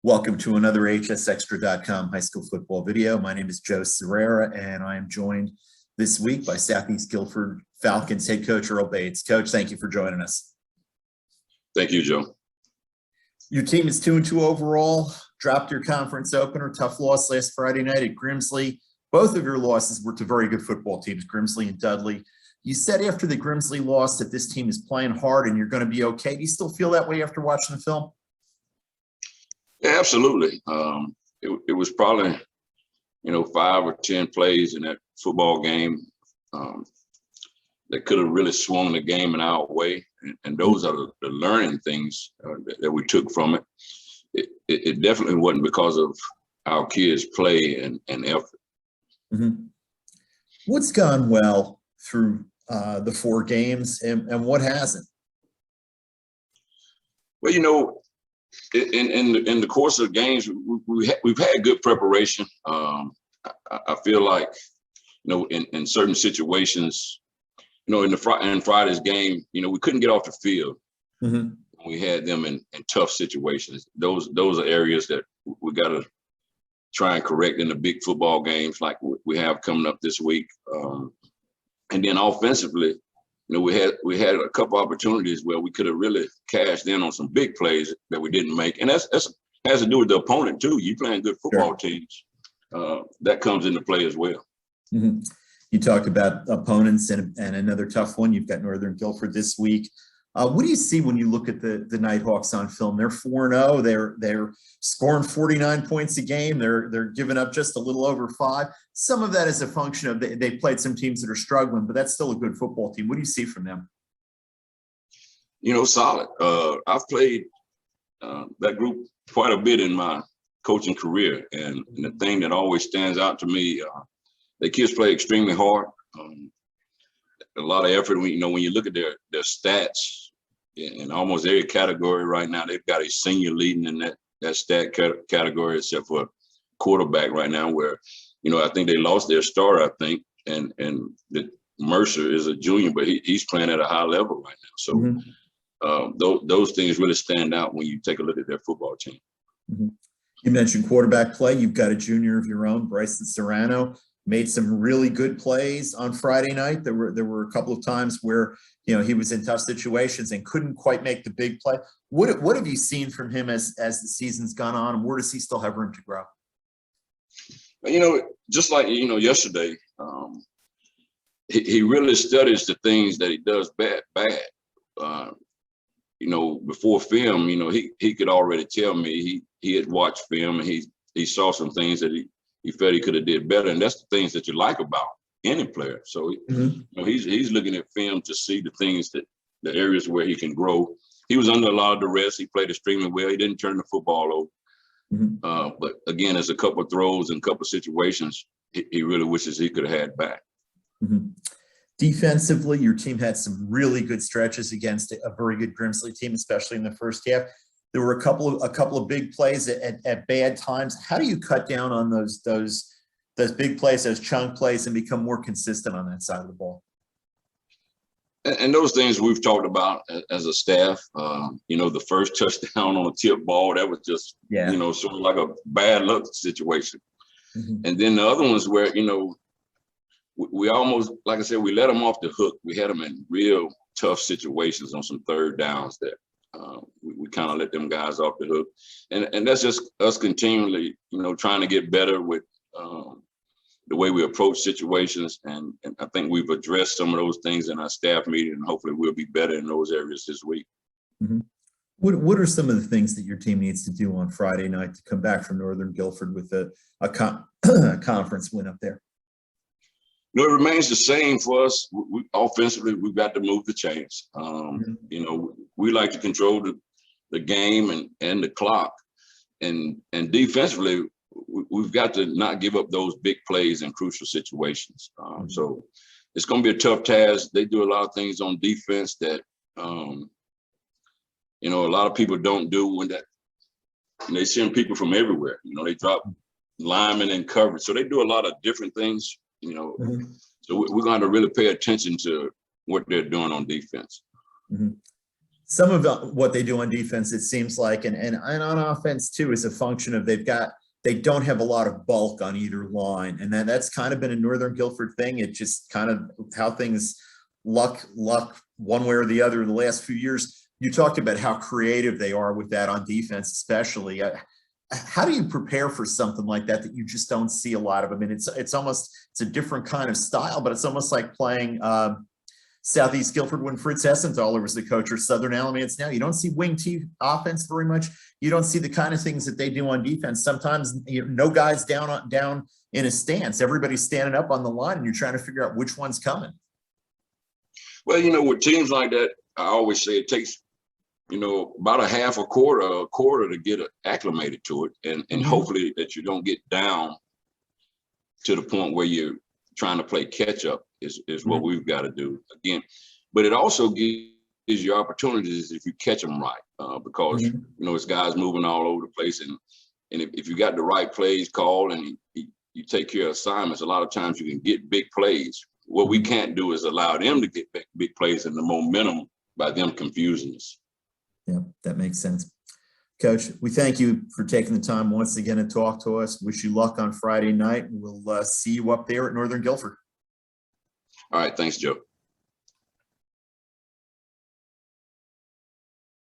Welcome to another hsextra.com high school football video. My name is Joe Serrera, and I am joined this week by Southeast Guilford Falcons head coach Earl Bates. Coach, thank you for joining us. Thank you, Joe. Your team is 2-2 overall, dropped your conference opener, tough loss last Friday night at Grimsley. Both of your losses were to very good football teams, Grimsley and Dudley. You said after the Grimsley loss that this team is playing hard and you're going to be okay. Do you still feel that way after watching the film? Yeah, absolutely. It was probably, 5 or 10 plays in that football game that could have really swung the game in our way. And those are the learning things that we took from it. It definitely wasn't because of our kids' play and effort. Mm-hmm. What's gone well through the 4 games and what hasn't? Well, in the course of games, we've had good preparation. I feel like, in certain situations, in Friday's game, we couldn't get off the field. Mm-hmm. We had them in tough situations. Those are areas that we got to try and correct in the big football games like we have coming up this week. And then offensively, we had a couple opportunities where we could have really cashed in on some big plays that we didn't make, and that's has to do with the opponent too. You playing good football teams, that comes into play as well. Mm-hmm. You talked about opponents and another tough one. You've got Northern Guilford this week. What do you see when you look at the Nighthawks on film? They're 4-0. They're scoring 49 points a game. They're giving up just a little over 5. Some of that is a function of they played some teams that are struggling, but that's still a good football team. What do you see from them? Solid. I've played that group quite a bit in my coaching career, and the thing that always stands out to me, the kids play extremely hard. A lot of effort. When you look at their stats in almost every category right now, they've got a senior leading in that stat category, except for quarterback right now, where I think they lost their starter, I think, and the Mercer is a junior, but he's playing at a high level right now. So mm-hmm. Those things really stand out when you take a look at their football team. Mm-hmm. You mentioned quarterback play. You've got a junior of your own, Bryson Serrano. Made some really good plays on Friday night. There were a couple of times where he was in tough situations and couldn't quite make the big play. What have you seen from him as the season's gone on, and where does he still have room to grow? Just like yesterday, he really studies the things that he does bad. Before film, he could already tell me he had watched film and he saw some things that he felt he could have did better, and that's the things that you like about any player. So he's looking at film to see the things the areas where he can grow. He was under a lot of duress. He played extremely well. He didn't turn the football over. Mm-hmm. But again, there's a couple of throws and a couple of situations he really wishes he could have had back. Mm-hmm. Defensively, your team had some really good stretches against a very good Grimsley team, especially in the first half. There were a couple of big plays at bad times. How do you cut down on those big plays, those chunk plays, and become more consistent on that side of the ball? And those things we've talked about as a staff. The first touchdown on a tip ball, that was just sort of like a bad luck situation. Mm-hmm. And then the other ones where we almost, like I said, we let them off the hook. We had them in real tough situations on some third downs that we kind of let them guys off the hook. And that's just us continually, trying to get better with the way we approach situations. And I think we've addressed some of those things in our staff meeting, and hopefully we'll be better in those areas this week. Mm-hmm. What are some of the things that your team needs to do on Friday night to come back from Northern Guilford with a conference win up there? It remains the same for us. Offensively, we've got to move the chains. We like to control the game and the clock. And defensively, we've got to not give up those big plays in crucial situations. So it's going to be a tough task. They do a lot of things on defense that, a lot of people don't do when they send people from everywhere. They drop linemen in coverage. So they do a lot of different things. So we're going to really pay attention to what they're doing on defense. Mm-hmm. Some of what they do on defense, it seems like, and on offense too, is a function of they don't have a lot of bulk on either line, and that's kind of been a Northern Guilford thing. It just kind of how things luck one way or the other in the last few years. You talked about how creative they are with that on defense, especially. How do you prepare for something like that you just don't see a lot of? I mean, it's a different kind of style, but it's almost like playing Southeast Guilford when Fritz Hessenthaler was the coach, or Southern Alamance now. You don't see wing T offense very much. You don't see the kind of things that they do on defense. Sometimes no guys down in a stance. Everybody's standing up on the line, and you're trying to figure out which one's coming. Well, with teams like that, I always say it takes about a half a quarter to get acclimated to it, and hopefully that you don't get down to the point where you're trying to play catch up is what we've got to do again. But it also gives you opportunities if you catch them right, because it's guys moving all over the place, and if you got the right plays called and you take care of assignments, a lot of times you can get big plays. What we can't do is allow them to get big plays and the momentum by them confusing us. Yeah, that makes sense. Coach, we thank you for taking the time once again to talk to us. Wish you luck on Friday night. We'll see you up there at Northern Guilford. All right. Thanks, Joe.